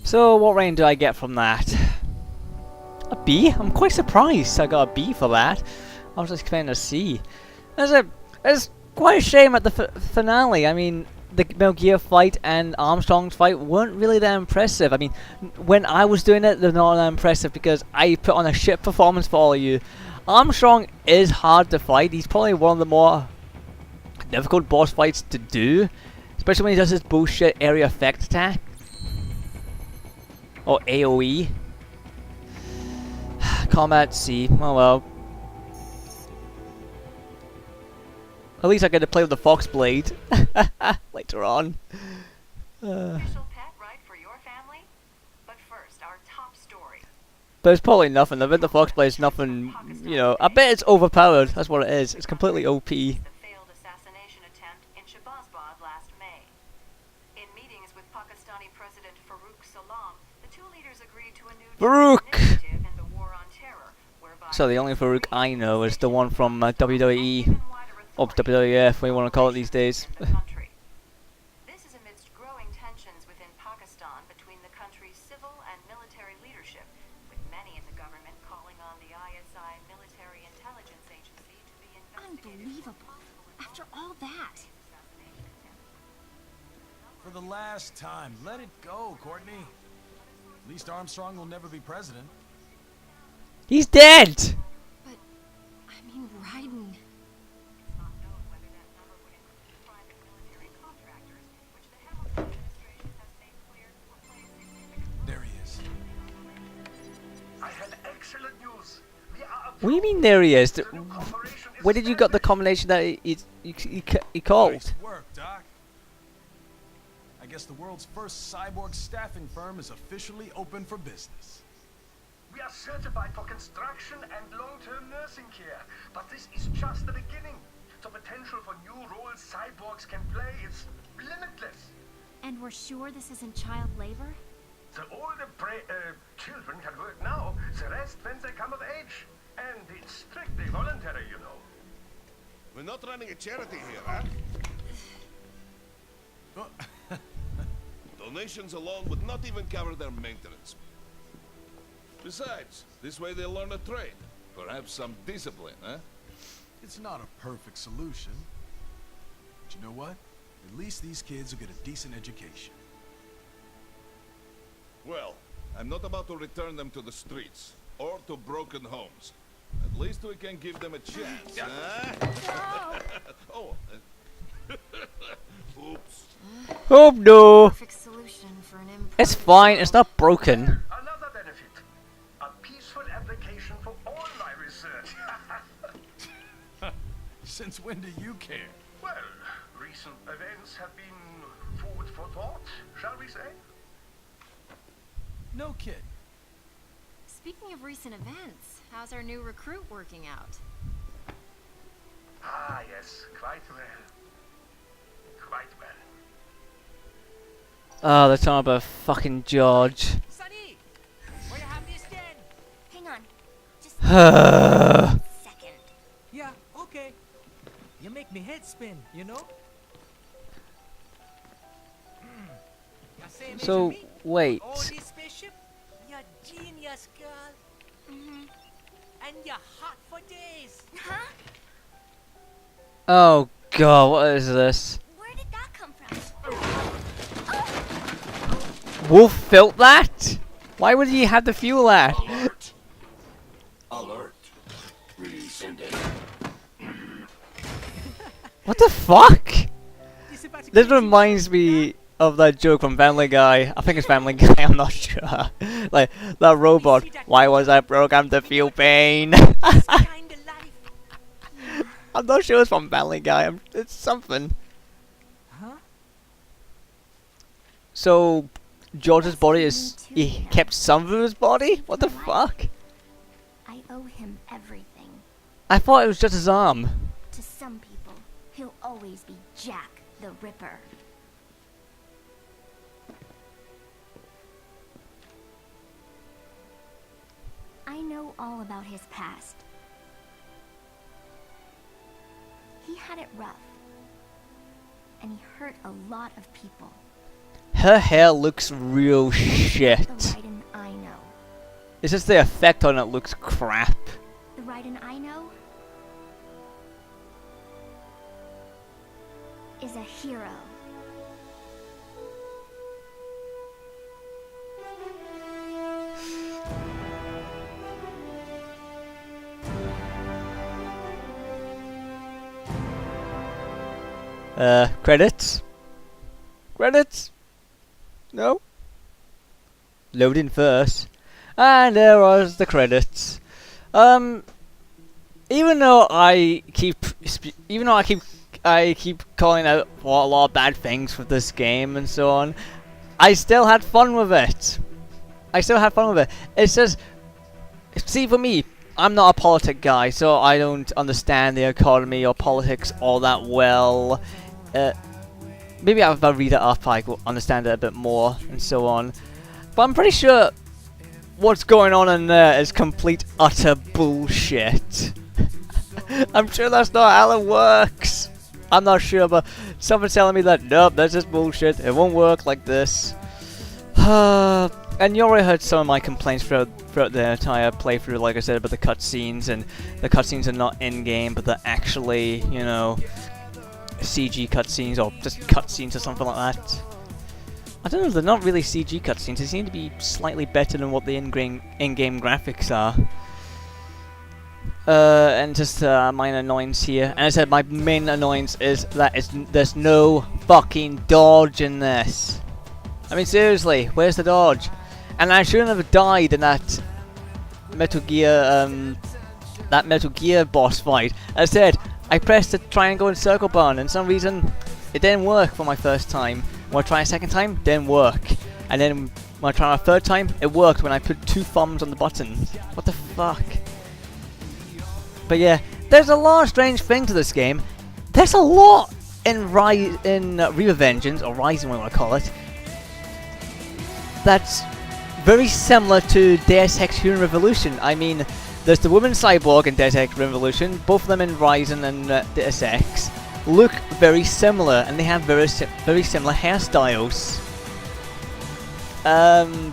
So what rating do I get from that? A B? I'm quite surprised I got a B for that. I was expecting a C. It's quite a shame at the finale. I mean, the Metal Gear fight and Armstrong's fight weren't really that impressive. I mean, when I was doing it, they're not that impressive because I put on a shit performance for all of you. Armstrong is hard to fight. He's probably one of the more difficult boss fights to do, especially when he does his bullshit area effect attack. Or AoE. Combat C. Oh well. At least I get to play with the Fox Blade later on. Official pet ride for your family? But first, our top story. But it's probably nothing. I bet the Fox Blade is nothing, you know. I bet it's overpowered. That's what it is. It's completely OP. The failed assassination attempt in Shahbazbad last May. In meetings with Pakistani President Farooq Salam, the two leaders agreed to a new Farooq! initiative in the war on terror, whereby So the only Farooq I know is the one from WWE. Or WWF, what you want to call it these days. This is amidst growing tensions within Pakistan between the country's civil and military leadership, with many in the government calling on the ISI military intelligence agency to be investigated. Unbelievable. After all that. For the last time, let it go, Courtney. At least Armstrong will never be president. He's dead! But, I mean, Raiden. There he is. I had excellent news. What do you mean there he is? Where did you get the combination that he called? Nice work, Doc. I guess the world's first cyborg staffing firm is officially open for business. We are certified for construction and long-term nursing care, but this is just the beginning. The potential for new roles cyborgs can play is limitless. And we're sure this isn't child labor? The older children can work now, the rest when they come of age. And it's strictly voluntary, you know. We're not running a charity here, huh? Donations alone would not even cover their maintenance. Besides, this way they'll learn a trade. Perhaps some discipline, huh? It's not a perfect solution. But you know what? At least these kids will get a decent education. Well, I'm not about to return them to the streets or to broken homes. At least we can give them a chance, huh? Oh. Oops. Oh no! Perfect solution for an imperfect. It's fine, it's not broken. Another benefit. A peaceful application for all my research. Since when do you care? Well, recent events have been food for thought, shall we say? No kid. Speaking of recent events, how's our new recruit working out? Ah, yes, quite well. Quite well. Oh, they're talking about fucking George. Sonny, where you have this then? Hang on. Just a second. Yeah, okay. You make me head spin, you know? You say, Major So, Me, wait. all this spaceship, you're genius, girl. And you're hot for days. Huh? Oh god, what is this? Where did that come from? Wolf felt that? Why would he have to feel that? Alert. Alert. Rescinding. What the fuck? This about to This crazy reminds me of that joke from Family Guy. I think it's Family Guy, I'm not sure. Like, that robot. Why was I programmed to feel pain? kind of life. I'm not sure it's from Family Guy. It's something. Huh? So, George's body is... He kept some of his body? What the fuck? I owe him everything. I thought it was just his arm. To some people, he'll always be Jack the Ripper. I know all about his past. He had it rough. And he hurt a lot of people. her hair looks real shit. The Raiden I know. It's just the effect on it looks crap. The Raiden I know is a hero. Credits? Credits? No? Loading first. And there was the credits. Even though I keep calling out for a lot of bad things with this game and so on, I still had fun with it. It's just, see, for me, I'm not a politic guy, so I don't understand the economy or politics all that well. Maybe if I read it up, I will understand it a bit more and so on. But I'm pretty sure what's going on in there is complete, utter bullshit. I'm sure that's not how it works. I'm not sure, but someone's telling me that, nope, that's just bullshit. It won't work like this. And you already heard some of my complaints throughout the entire playthrough, like I said, about the cutscenes, and the cutscenes are not in-game, but they're actually, you know, CG cutscenes, or just cutscenes or something like that. I don't know, they're not really CG cutscenes, they seem to be slightly better than what the in-game graphics are. And just minor annoyance here. And as I said, my main annoyance is that there's no fucking dodge in this. I mean, seriously, where's the dodge? And I shouldn't have died in that Metal Gear boss fight. As I said, I pressed the triangle and circle button, and for some reason it didn't work for my first time. When I tried a second time, didn't work. And then when I tried a third time, it worked when I put 2 thumbs on the button. What the fuck? But yeah, there's a lot of strange things to this game. There's a lot in Revengeance, or Rising, what I call it, that's very similar to Deus Ex Human Revolution. I mean, there's the woman cyborg in Deus Ex Revolution, both of them in Rising and Deus Ex look very similar, and they have very similar hairstyles. And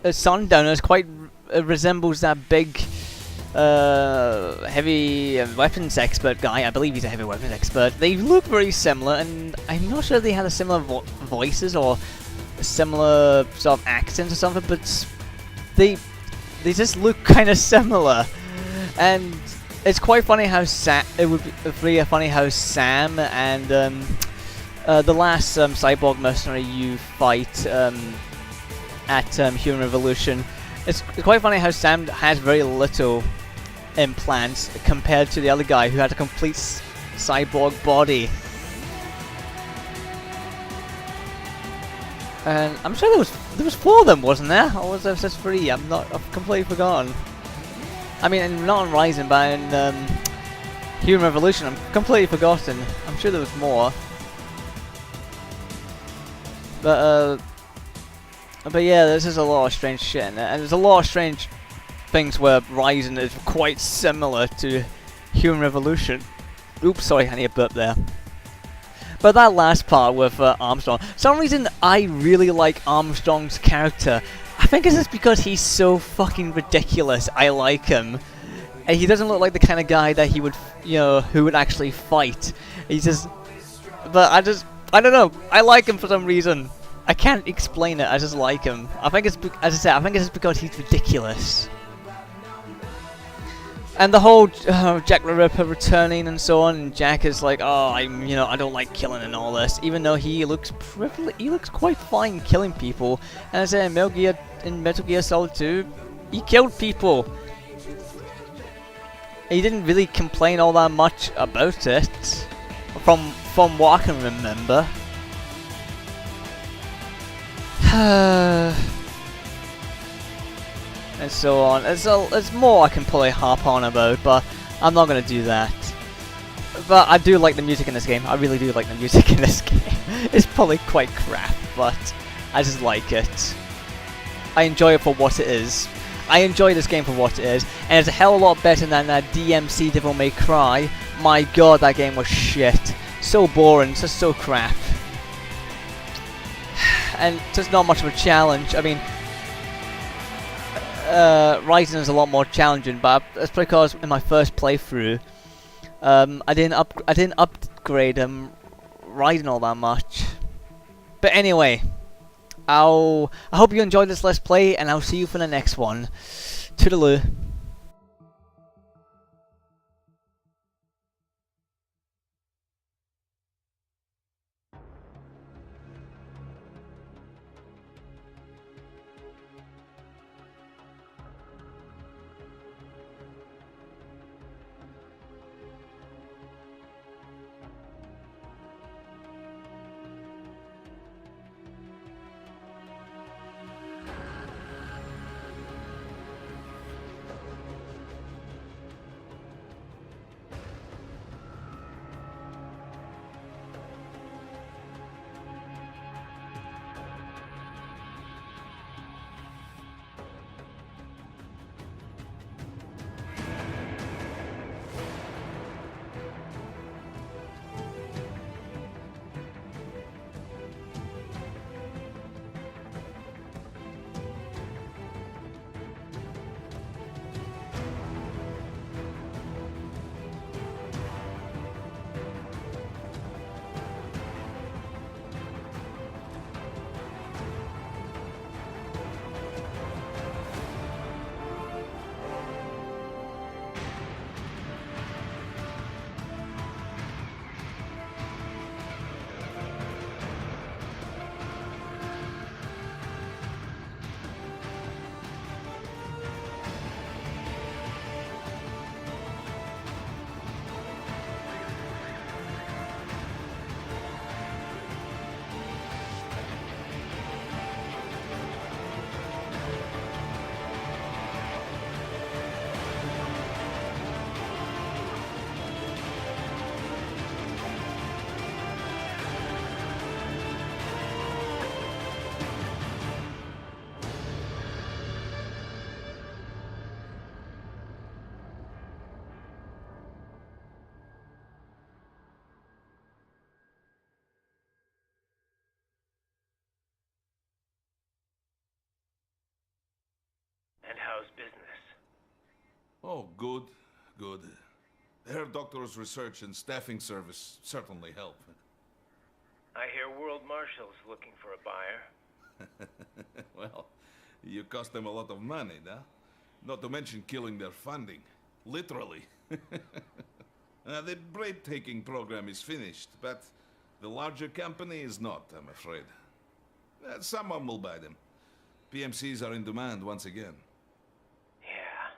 Sundowner quite resembles that big heavy weapons expert guy. I believe he's a heavy weapons expert. They look very similar, and I'm not sure they had a similar voices or similar sort of accents or something, but they just look kind of similar. And it's quite funny how Sam and the last cyborg mercenary you fight at Human Revolution, it's quite funny how Sam has very little implants compared to the other guy who had a complete cyborg body. And I'm sure there was 4 of them, wasn't there? Or was there just 3? I've completely forgotten. I mean, not in Rising, but in Human Revolution, I'm completely forgotten. I'm sure there was more. But yeah, there's just a lot of strange shit in it, and there's a lot of strange things where Rising is quite similar to Human Revolution. Oops, sorry, I need a burp there. But that last part with Armstrong, for some reason I really like Armstrong's character. I think it's just because he's so fucking ridiculous. I like him. And he doesn't look like the kind of guy that he would, you know, who would actually fight. He's just, but I don't know. I like him for some reason. I can't explain it. I just like him. I think it's, as I said, I think it's because he's ridiculous. And the whole Jack the Ripper returning and so on, and Jack is like, oh, I don't like killing and all this, even though he looks quite fine killing people. And as I said, in Metal Gear Solid 2, he killed people. He didn't really complain all that much about it, from what I can remember. And so on. There's more I can probably harp on about, but I'm not going to do that. But I do like the music in this game. I really do like the music in this game. It's probably quite crap, but I just like it. I enjoy it for what it is. I enjoy this game for what it is, and it's a hell of a lot better than that DMC Devil May Cry. My god, that game was shit. so boring, it's just so crap. And just not much of a challenge. I mean, Rising is a lot more challenging, but that's because in my first playthrough, I didn't upgrade Rising all that much. But anyway, I hope you enjoyed this Let's Play, and I'll see you for the next one. Toodaloo. And how's business? Oh, good, good. Herr Doctor's research and staffing service certainly help. I hear World Marshal's looking for a buyer. Well, you cost them a lot of money, huh? Not to mention killing their funding. Literally. The bread-taking program is finished, but the larger company is not, I'm afraid. Someone will buy them. PMCs are in demand once again. Yeah.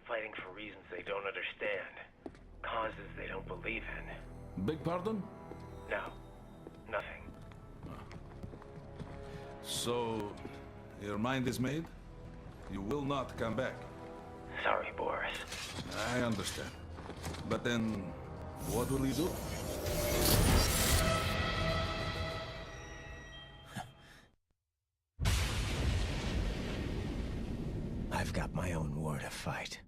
Fighting for reasons they don't understand. Causes they don't believe in. Beg pardon? No. Nothing. So, your mind is made? You will not come back. Sorry, Boris. I understand. But then, what will you do? I've got my own war to fight.